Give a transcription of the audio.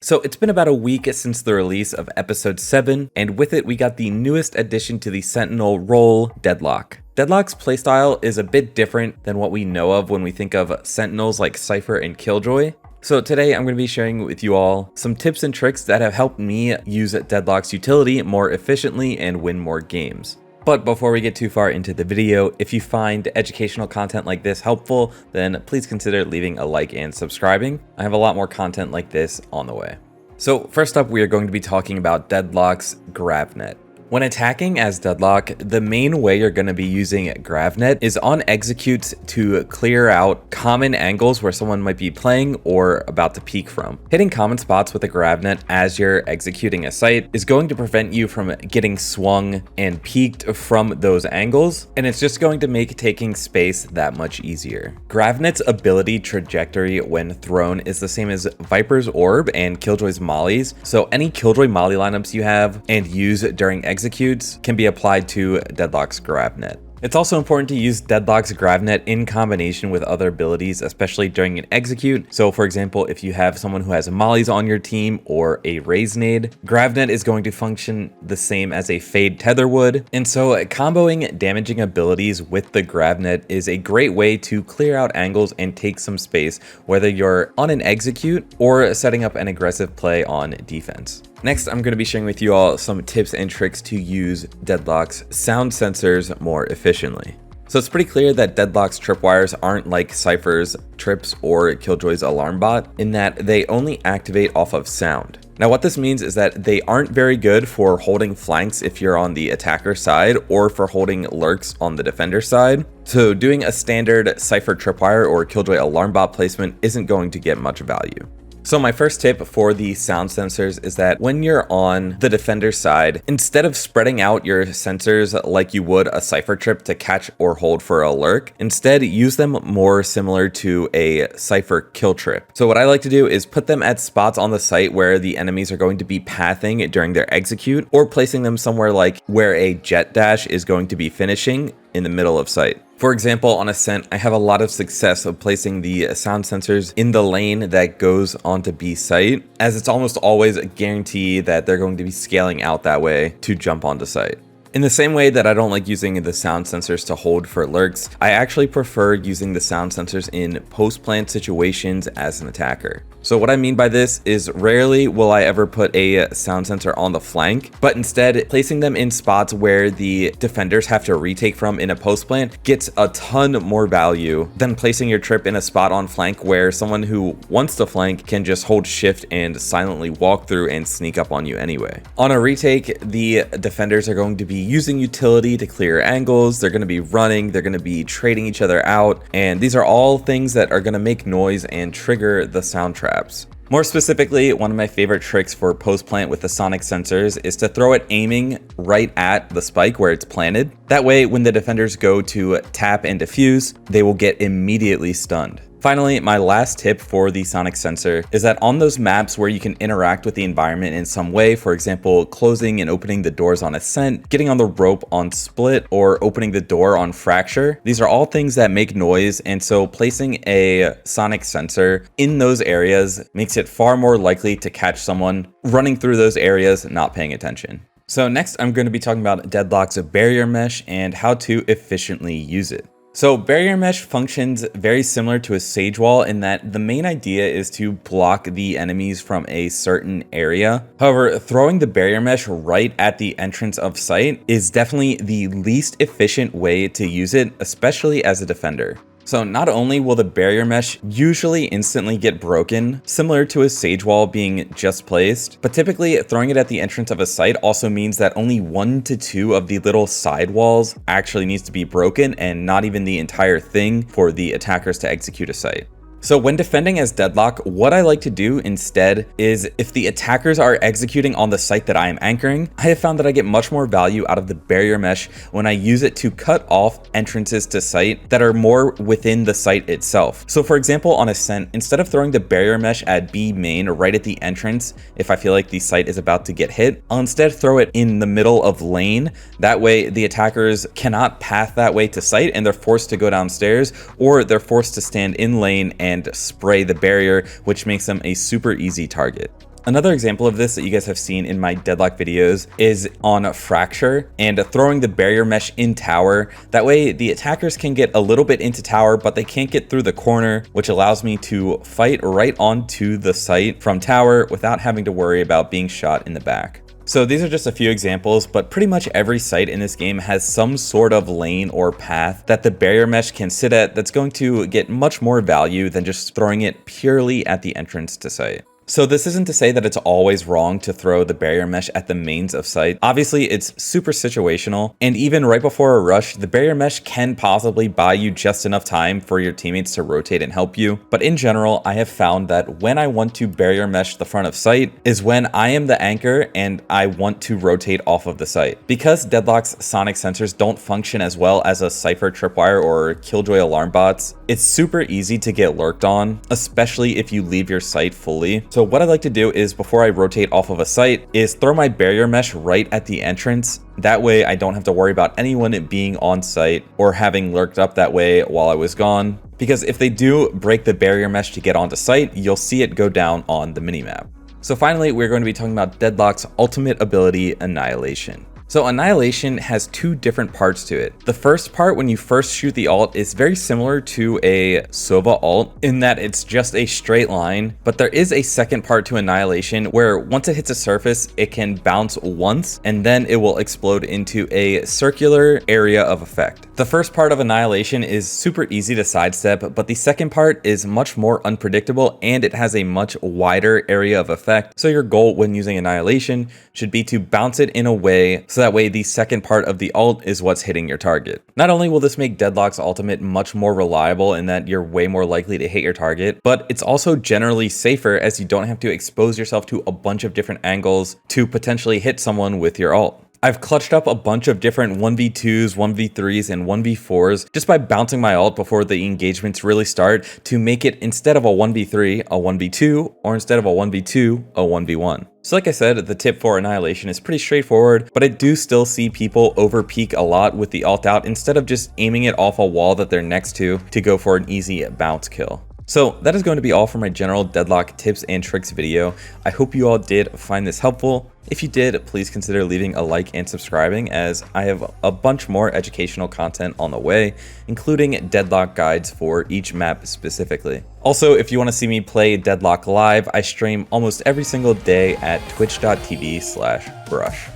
So it's been about a week since the release of episode 7, and with it we got the newest addition to the Sentinel role, Deadlock. Deadlock's playstyle is a bit different than what we know of when we think of Sentinels like Cypher and Killjoy. So today I'm going to be sharing with you all some tips and tricks that have helped me use Deadlock's utility more efficiently and win more games. But before we get too far into the video, if you find educational content like this helpful, then please consider leaving a like and subscribing. I have a lot more content like this on the way. So first up, we are going to be talking about Deadlock's GravNet. When attacking as Deadlock, the main way you're going to be using GravNet is on executes to clear out common angles where someone might be playing or about to peek from. Hitting common spots with a GravNet as you're executing a site is going to prevent you from getting swung and peeked from those angles, and it's just going to make taking space that much easier. GravNet's ability trajectory when thrown is the same as Viper's Orb and Killjoy's Mollies, so any Killjoy Molly lineups you have and use during executes can be applied to Deadlock's GravNet. It's also important to use Deadlock's GravNet in combination with other abilities, especially during an execute. So for example, if you have someone who has mollies on your team or a raise nade, GravNet is going to function the same as a fade tether would. And so comboing damaging abilities with the GravNet is a great way to clear out angles and take some space, whether you're on an execute or setting up an aggressive play on defense. Next, I'm going to be sharing with you all some tips and tricks to use Deadlock's sound sensors more efficiently. So it's pretty clear that Deadlock's tripwires aren't like Cypher's trips or Killjoy's alarm bot in that they only activate off of sound. Now what this means is that they aren't very good for holding flanks if you're on the attacker side or for holding lurks on the defender side. So doing a standard Cypher tripwire or Killjoy alarm bot placement isn't going to get much value. So my first tip for the sound sensors is that when you're on the defender side, instead of spreading out your sensors like you would a Cypher trip to catch or hold for a lurk, instead use them more similar to a Cypher kill trip. So what I like to do is put them at spots on the site where the enemies are going to be pathing during their execute, or placing them somewhere like where a jet dash is going to be finishing in the middle of sight. For example, on Ascent, I have a lot of success of placing the sound sensors in the lane that goes onto B site, as it's almost always a guarantee that they're going to be scaling out that way to jump onto site. In the same way that I don't like using the sound sensors to hold for lurks, I actually prefer using the sound sensors in post-plant situations as an attacker. So what I mean by this is rarely will I ever put a sound sensor on the flank, but instead placing them in spots where the defenders have to retake from in a post plant gets a ton more value than placing your trip in a spot on flank where someone who wants to flank can just hold shift and silently walk through and sneak up on you anyway. On a retake, the defenders are going to be using utility to clear angles, they're going to be running, they're going to be trading each other out, and these are all things that are going to make noise and trigger the sound traps. More specifically, one of my favorite tricks for post plant with the sonic sensors is to throw it aiming right at the spike where it's planted. That way, when the defenders go to tap and defuse, they will get immediately stunned. Finally, my last tip for the sonic sensor is that on those maps where you can interact with the environment in some way, for example, closing and opening the doors on Ascent, getting on the rope on Split, or opening the door on Fracture, these are all things that make noise, and so placing a sonic sensor in those areas makes it far more likely to catch someone running through those areas not paying attention. So next, I'm going to be talking about Deadlock's barrier mesh and how to efficiently use it. So barrier mesh functions very similar to a sage wall in that the main idea is to block the enemies from a certain area. However, throwing the barrier mesh right at the entrance of sight is definitely the least efficient way to use it, especially as a defender. So not only will the barrier mesh usually instantly get broken, similar to a sage wall being just placed, but typically throwing it at the entrance of a site also means that only 1 to 2 of the little side walls actually needs to be broken, and not even the entire thing for the attackers to execute a site. So when defending as Deadlock, what I like to do instead is if the attackers are executing on the site that I am anchoring, I have found that I get much more value out of the barrier mesh when I use it to cut off entrances to site that are more within the site itself. So for example, on Ascent, instead of throwing the barrier mesh at B main right at the entrance, if I feel like the site is about to get hit, I'll instead throw it in the middle of lane. That way the attackers cannot path that way to site and they're forced to go downstairs, or they're forced to stand in lane and spray the barrier, which makes them a super easy target. Another example of this that you guys have seen in my Deadlock videos is on Fracture and throwing the barrier mesh in tower. That way the attackers can get a little bit into tower, but they can't get through the corner, which allows me to fight right onto the site from tower without having to worry about being shot in the back. So these are just a few examples, but pretty much every site in this game has some sort of lane or path that the barrier mesh can sit at that's going to get much more value than just throwing it purely at the entrance to site. So this isn't to say that it's always wrong to throw the barrier mesh at the mains of site. Obviously, it's super situational, and even right before a rush, the barrier mesh can possibly buy you just enough time for your teammates to rotate and help you. But in general, I have found that when I want to barrier mesh the front of site is when I am the anchor and I want to rotate off of the site. Because Deadlock's sonic sensors don't function as well as a Cypher tripwire or Killjoy alarm bots, it's super easy to get lurked on, especially if you leave your site fully. So what I like to do is before I rotate off of a site is throw my barrier mesh right at the entrance. That way I don't have to worry about anyone being on site or having lurked up that way while I was gone. Because if they do break the barrier mesh to get onto site, you'll see it go down on the minimap. So finally, we're going to be talking about Deadlock's ultimate ability, Annihilation. So Annihilation has two different parts to it. The first part, when you first shoot the ult, is very similar to a Sova ult in that it's just a straight line, but there is a second part to Annihilation where once it hits a surface, it can bounce once and then it will explode into a circular area of effect. The first part of Annihilation is super easy to sidestep, but the second part is much more unpredictable and it has a much wider area of effect. So your goal when using Annihilation should be to bounce it in a way so that way the second part of the ult is what's hitting your target. Not only will this make Deadlock's ultimate much more reliable in that you're way more likely to hit your target, but it's also generally safer as you don't have to expose yourself to a bunch of different angles to potentially hit someone with your ult. I've clutched up a bunch of different 1v2s, 1v3s, and 1v4s just by bouncing my ult before the engagements really start to make it, instead of a 1v3, a 1v2, or instead of a 1v2, a 1v1. So like I said, the tip for Annihilation is pretty straightforward, but I do still see people over peek a lot with the ult out instead of just aiming it off a wall that they're next to go for an easy bounce kill. So that is going to be all for my general Deadlock tips and tricks video. I hope you all did find this helpful. If you did, please consider leaving a like and subscribing, as I have a bunch more educational content on the way, including Deadlock guides for each map specifically. Also, if you want to see me play Deadlock live, I stream almost every single day at twitch.tv/brush.